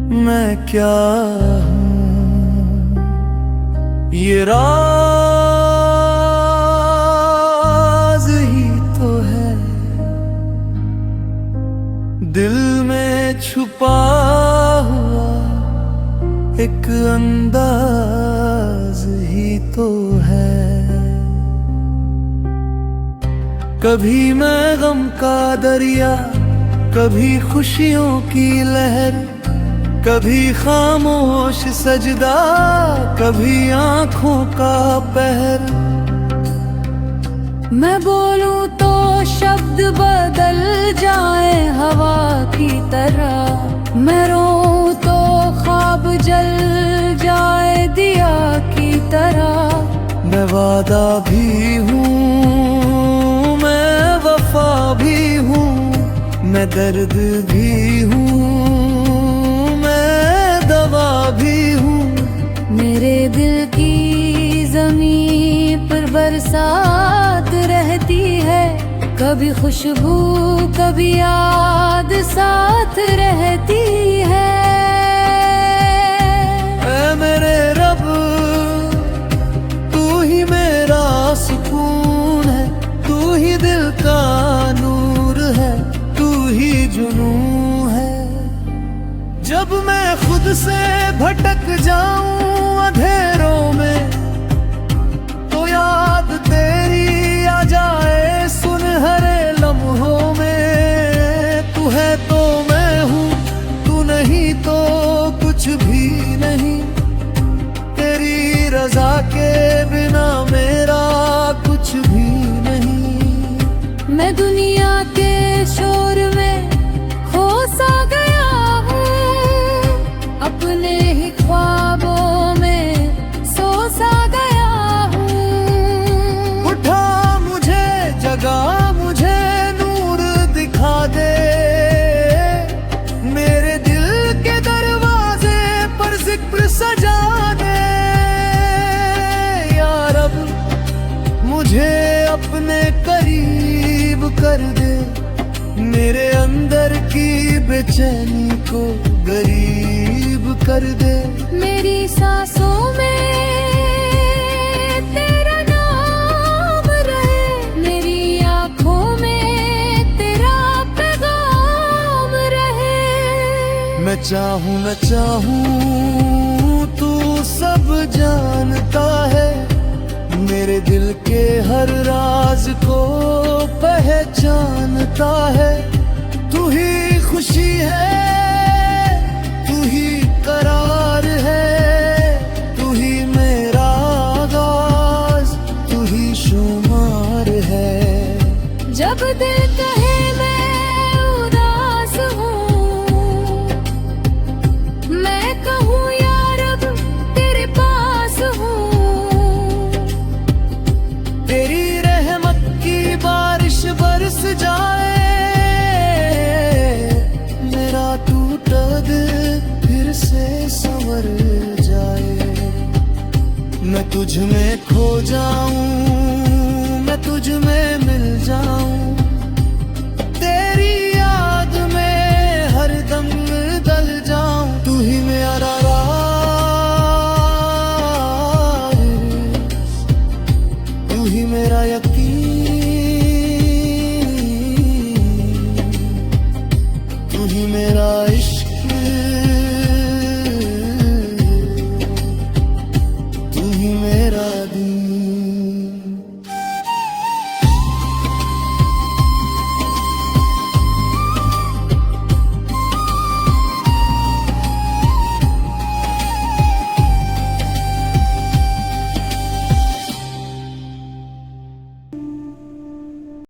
मैं क्या हूँ। ये राज ही तो है दिल में छुपा हुआ, एक अंदाज ही तो है। कभी मैं गम का दरिया, कभी खुशियों की लहर, कभी खामोश सजदा, कभी आंखों का पहर। मैं बोलूं तो शब्द बदल जाए हवा की तरह, मैं रोऊं तो ख्वाब जल जाए दिया की तरह। मैं वादा भी हूँ, मैं वफा भी हूँ, मैं दर्द भी हूँ, मैं दवा भी हूँ। मेरे दिल की ज़मीं पर बरसात रहती है, कभी खुशबू कभी याद साथ रहती है। ऐ मेरे रब, तू ही मेरा सुकून है, तू ही दिल का नूर है, तू ही जुनून है। जब मैं खुद से भटक जाऊं अंधेरों में, तो याद तेरी आ जाए सुनहरे लम्हों में। तू है तो मैं हूँ, तू नहीं तो कुछ भी नहीं। तेरी रजा के बिना मेरा कुछ भी नहीं। मैं दुनिया के शोर में खो सा गया हूँ, अपने ही ख्वाबों में सो सा गया हूँ। उठा मुझे, जगा मुझे, नूर दिखा दे। मेरे दिल के दरवाजे पर जिक्र सजा दे। या रब, मुझे अपने करीब कर दे, मेरे अंदर की बेचैनी को गरीब कर दे। मेरी सांसों में तेरा नाम रहे, मेरी आँखों में तेरा पैगाम रहे। मैं चाहूँ न चाहूँ तू सब जानता है, मेरे दिल के हर राज को पहचानता है। तू ही खुशी है, तू ही करार है, तू ही मेरा आगाज, तू ही शुमार है। जब दिल कहे मैं उदास हूँ, मैं कहूँ या रब तेरे पास हूँ। तेरी रहमत की बारिश बरस जाए, मेरा टूटा दिल फिर से संवर जाए। मैं तुझ में खो जाऊं, मैं तुझ में मिल जाऊं। तेरी याद में हर दम दल जाऊं। तू ही मेरा राज, तू ही मेरा यकीन, तू ही मेरा